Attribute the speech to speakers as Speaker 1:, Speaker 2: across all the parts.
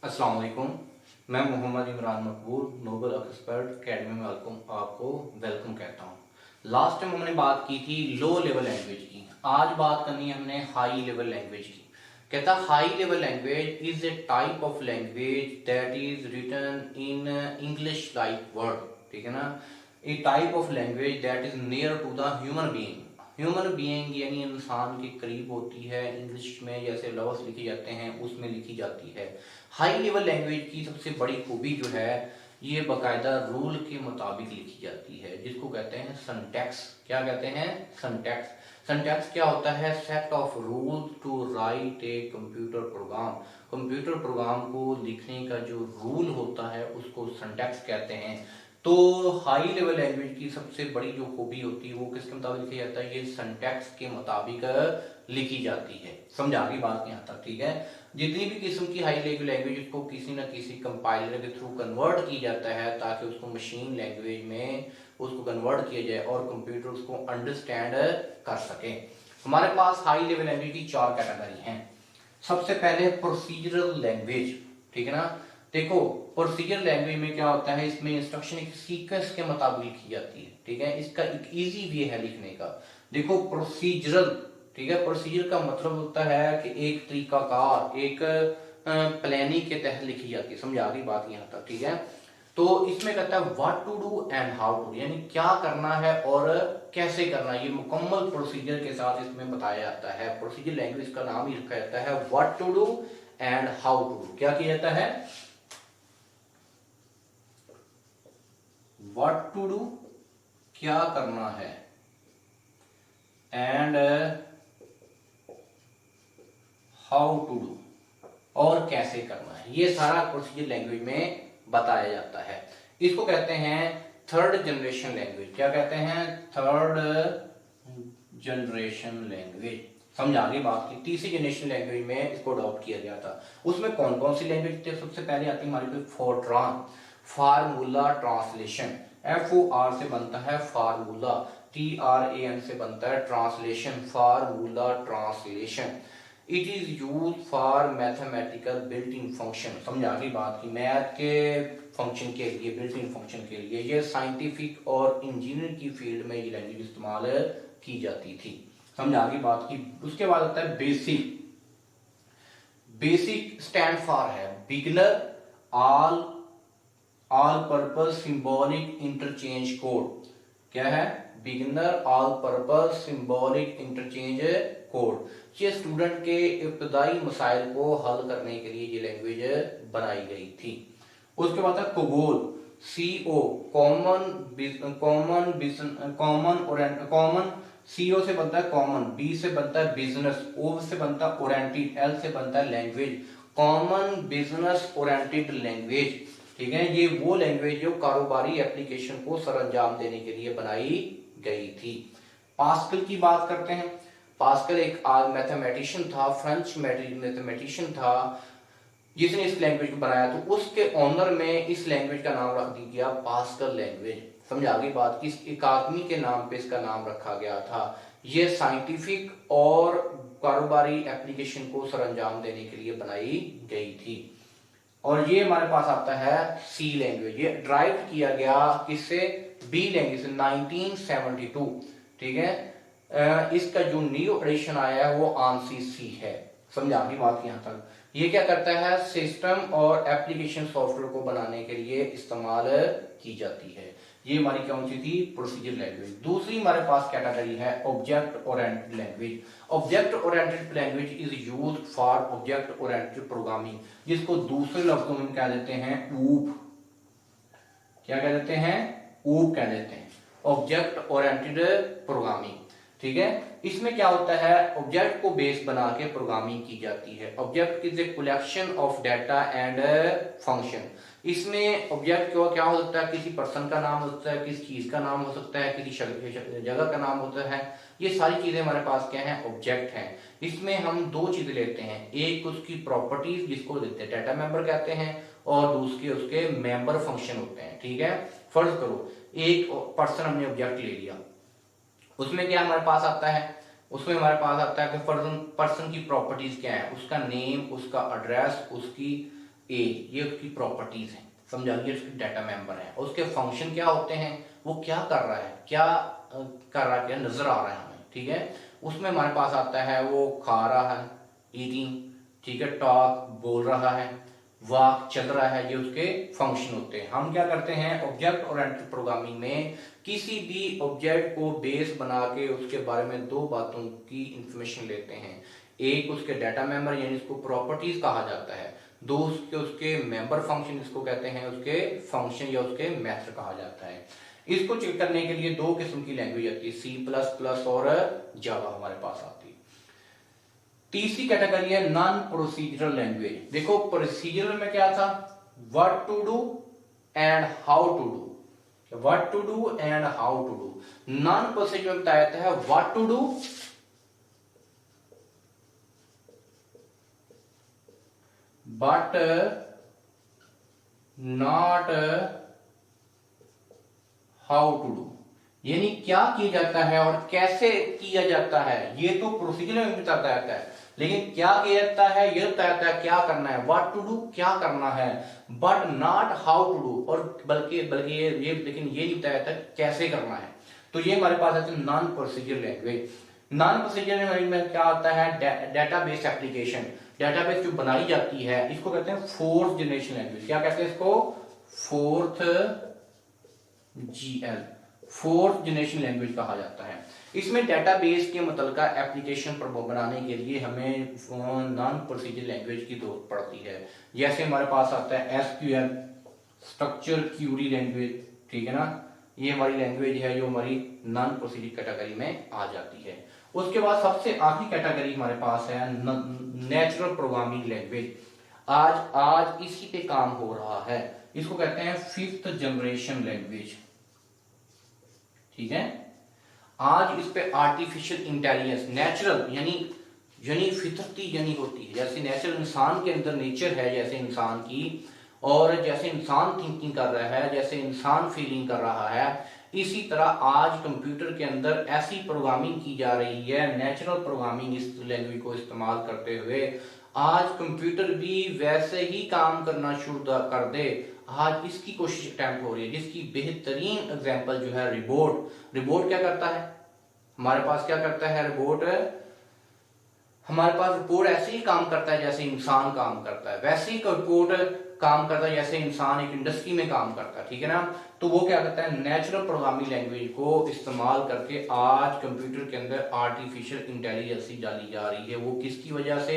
Speaker 1: अस्सलाम वालेकुम। मैं मोहम्मद इमरान मकबूल नोबल एक्सपर्ट अकेडमी में आपको वेलकम कहता हूँ। लास्ट टाइम हमने बात की थी लो लेवल लैंग्वेज की। आज बात करनी है हमने हाई लेवल लैंग्वेज की। कहता high level language is a type of language that is written in English like word. ठीक है ना। A type of language that is near to the human being. Human being यानी इंसान के करीब होती है। इंग्लिश में जैसे लफ्ज लिखे जाते हैं उसमें लिखी जाती है। हाई लेवल लैंग्वेज की सबसे बड़ी खूबी जो है ये बाकायदा रूल के मुताबिक लिखी जाती है, जिसको कहते हैं सिंटैक्स। क्या कहते हैं? सिंटैक्स। सिंटैक्स क्या होता है? Set of rule to write a computer program. Computer program को लिखने का जो रूल होता है उसको सिंटैक्स कहते हैं। तो हाई लेवल लैंग्वेज की सबसे बड़ी जो खूबी होती है वो किसके मुताबिक लिखा जाता है? ये सिंटैक्स के मुताबिक लिखी जाती है। समझ आ गई बात यहाँ तक? ठीक है। जितनी भी किस्म की हाई लेवल लैंग्वेज उसको किसी न किसी कंपाइलर के थ्रू कन्वर्ट की जाता है ताकि उसको मशीन लैंग्वेज में उसको कन्वर्ट किया जाए और कंप्यूटर उसको अंडरस्टैंड कर सके। हमारे पास हाई लेवल लैंग्वेज की चार कैटेगरी हैं। सबसे पहले प्रोसीजरल लैंग्वेज। ठीक है ना। देखो प्रोसीजर लैंग्वेज में क्या होता है, इसमें इंस्ट्रक्शन एक सीक्वेंस के मुताबिक लिखी जाती है। ठीक है। इसका एक इजी वे है लिखने का। देखो प्रोसीजरल, ठीक है, प्रोसीजर का मतलब होता है कि एक तरीकाकार, एक प्लानिंग के तहत लिखी जाती है। समझ आ गई बात यहाँ तक? ठीक है। तो इसमें कहता है what to do and how to, यानी क्या करना है और कैसे करना है, ये मुकम्मल प्रोसीजर के साथ इसमें बताया जाता है। प्रोसीजर लैंग्वेज का नाम ही रखा जाता है what to do and how to do. क्या किया जाता है? व्हाट टू डू, क्या करना है, एंड हाउ टू डू, और कैसे करना है। ये सारा प्रोसीजर लैंग्वेज में बताया जाता है। इसको कहते हैं थर्ड जनरेशन लैंग्वेज। क्या कहते हैं? Third generation language. समझ आ गई बात की? तीसरी जनरेशन लैंग्वेज में इसको अडॉप्ट किया गया था। उसमें कौन कौन सी लैंग्वेज थी? सबसे पहले आती है हमारे पास फोरट्रान, फार्मूला ट्रांसलेशन। FOR से बनता है फार्मूला, TRAN से बनता है translation, formula translation. It is use for mathematical built in function. समझ आ गई बात की? मैथ के फंक्शन के लिए, बिल्ट इन फंक्शन के लिए। ये साइंटिफिक और इंजीनियरिंग की फील्ड में ये लैंग्वेज इस्तेमाल की जाती थी। समझ आ गई बात की? उसके बाद आता है बेसिक। बेसिक स्टैंड फॉर है beginner all purpose symbolic interchange code. क्या है? Beginner all purpose symbolic interchange code. ये स्टूडेंट के इब्तदाई मसाइल को हल करने के लिए ये लैंग्वेज बनाई गई थी। उसके बाद है COBOL, CO common common. CO से बनता है कॉमन, B से बनता है बिजनेस, O से बनता है ओरिएंटेड, L से बनता है language. Common business oriented language. ठीक है। ये वो लैंग्वेज जो कारोबारी एप्लीकेशन को सरअंजाम देने के लिए बनाई गई थी। पास्कल की बात करते हैं। पास्कल एक मैथमेटिशियन था, फ्रेंच मैथमेटिशियन था जिसने इस लैंग्वेज को बनाया। तो उसके ऑनर में इस लैंग्वेज का नाम रख दिया पास्कल लैंग्वेज। समझ आ गई बात? किस एक आदमी के नाम पे इसका नाम रखा गया था। यह साइंटिफिक और कारोबारी एप्लीकेशन को सरअंजाम देने के लिए बनाई गई थी। और ये हमारे पास आता है C लैंग्वेज। ये ड्राइव किया गया किससे? B लैंग्वेज से 1972। ठीक है। इसका जो न्यू एडिशन आया है वो ANSI C है। समझ आ गई बात यहां तक? ये क्या करता है? सिस्टम और एप्लीकेशन सॉफ्टवेयर को बनाने के लिए इस्तेमाल की जाती है। ये हमारी कौन सी थी? Procedure language. दूसरी हमारे पास कैटेगरी है object oriented language. Object oriented language is used for object oriented programming, जिसको दूसरे लफ्जों में कह देते हैं ऊप। क्या कह देते हैं? ऊप कह देते हैं, ऑब्जेक्ट ओरिएंटेड प्रोग्रामिंग। ठीक है। इसमें क्या होता है? ऑब्जेक्ट को बेस बना के प्रोग्रामिंग की जाती है। Object is a collection of data and function. इसमें ऑब्जेक्ट क्या हो सकता है? किसी पर्सन का नाम हो सकता है, किसी चीज का नाम हो सकता है, किसी जगह का नाम होता है। ये सारी चीजें हमारे पास क्या है? ऑब्जेक्ट हैं। इसमें हम दो चीजें लेते हैं, एक उसकी प्रॉपर्टीज जिसको देते हैं डाटा मेंबर कहते हैं, और दूसरे उसके मेंबर फंक्शन होते हैं। ठीक है। फर्ज करो एक पर्सन हमने ऑब्जेक्ट ले लिया, उसमें क्या हमारे पास आता है? उसमें हमारे पास आता है कि पर्सन की प्रॉपर्टीज क्या है? उसका नेम, उसका एड्रेस, उसकी एज, ये उसकी प्रॉपर्टीज हैं, समझा, ये उसकी डाटा मेंबर है। उसके फंक्शन क्या होते हैं, वो क्या कर रहा है, क्या कर रहा है, क्या नजर आ रहा है हमें, ठीक है। उसमें हमारे पास आता है वो खा रहा है, ईटिंग, ठीक है, टॉक बोल रहा है, वाक चल रहा है, ये उसके फंक्शन होते हैं। हम क्या करते हैं ऑब्जेक्ट ओरिएंटेड प्रोग्रामिंग में, किसी भी ऑब्जेक्ट को बेस बना के उसके बारे में दो बातों की इंफॉर्मेशन लेते हैं। एक उसके डाटा मेंबर यानी इसको प्रॉपर्टीज कहा जाता है, दो उसके मेंबर फंक्शन, इसको कहते हैं उसके फंक्शन या उसके मेथड कहा जाता है। इसको चेक करने के लिए दो किस्म की लैंग्वेज आती है, सी प्लस प्लस और जावा हमारे पास आती है। तीसरी कैटेगरी है नॉन प्रोसीजरल लैंग्वेज। देखो प्रोसीजरल में क्या था, what to do and how to do, what to do and how to do. Non procedural बताया जाता है what to do but not how to do, यानी क्या किया जाता है और कैसे किया जाता है, ये तो प्रोसीजर में बताया जाता है, लेकिन क्या किया जाता है ये बताया जाता है क्या करना है, व्हाट टू डू क्या करना है, but not how to do, और बल्कि बल्कि ये लेकिन ये नहीं बताया जाता कैसे करना है। तो ये हमारे पास है non procedure language. Non procedure language में क्या होता है, डेटाबेस एप्लीकेशन, डेटाबेस जो बनाई जाती है, इसको कहते हैं फोर्थ जनरेशन लैंग्वेज। क्या कहते हैं इसको, fourth GL, fourth generation language कहा जाता है। इसमें डेटाबेस के मतलब का एप्लीकेशन बनाने के लिए हमें नॉन प्रोसीजर लैंग्वेज की जरूरत पड़ती है। जैसे हमारे पास आता है एसक्यूएल, स्ट्रक्चर क्यूरी लैंग्वेज, ठीक है ना, ये हमारी लैंग्वेज है जो हमारी नॉन प्रोसीजर कैटेगरी में आ जाती है। उसके बाद सबसे आखिरी कैटेगरी हमारे पास है नेचुरल प्रोग्रामिंग लैंग्वेज। आज आज इसी पे काम हो रहा है, इसको कहते हैं फिफ्थ जनरेशन लैंग्वेज, ठीक है। आज इस पे आर्टिफिशियल इंटेलिजेंस, नेचुरल यानी यानी फितरती यानी होती है, जैसे नेचुरल इंसान के अंदर नेचर है जैसे इंसान की, और जैसे इंसान थिंकिंग कर रहा है, जैसे इंसान फीलिंग कर रहा है, इसी तरह आज कंप्यूटर के अंदर ऐसी प्रोग्रामिंग की जा रही है, नेचुरल प्रोग्रामिंग इस लैंग्वेज को इस्तेमाल करते हुए आज कंप्यूटर भी वैसे ही काम करना शुरू कर दे। आज इसकी कोशिश अटेम्प्ट हो रही है, जिसकी बेहतरीन एग्जांपल जो है रिबोट। रिबोट क्या करता है, हमारे पास क्या करता है रिबोट, हमारे पास रिपोर्ट ऐसे ही काम करता है जैसे इंसान काम करता है, वैसे ही रिपोर्ट काम करता है जैसे इंसान एक इंडस्ट्री में काम करता है, ठीक है ना। तो वो क्या करता है, नेचुरल प्रोग्रामिंग लैंग्वेज को इस्तेमाल करके आज कंप्यूटर के अंदर आर्टिफिशियल इंटेलिजेंस डाली जा रही है। वो किसकी वजह से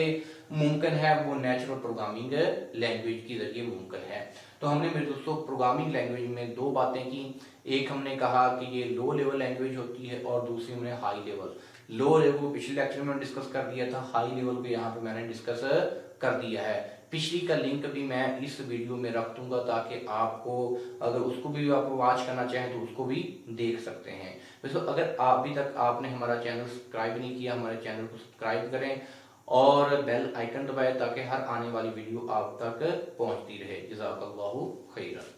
Speaker 1: मुमकिन है, वो नेचुरल प्रोग्रामिंग लैंग्वेज के जरिए मुमकिन है। तो हमने मेरे दोस्तों प्रोग्रामिंग लैंग्वेज में दो बातें की, एक हमने कहा कि ये लो लेवल लैंग्वेज होती है और दूसरी हमने हाई लेवल। लो लेवल को पिछले लेक्चर में डिस्कस कर दिया था, हाई लेवल को यहाँ पे मैंने डिस्कस कर दिया है। पिछली का लिंक भी मैं इस वीडियो में रख दूंगा ताकि आपको अगर उसको भी आप वॉच करना चाहें तो उसको भी देख सकते हैं। दोस्तों अगर अभी तक आपने हमारा चैनल सब्सक्राइब नहीं किया, हमारे चैनल को सब्सक्राइब करें और बेल आइकन दबाएं ताकि हर आने वाली वीडियो आप तक पहुंचती रहे। जज़ाकल्लाहु खैरन।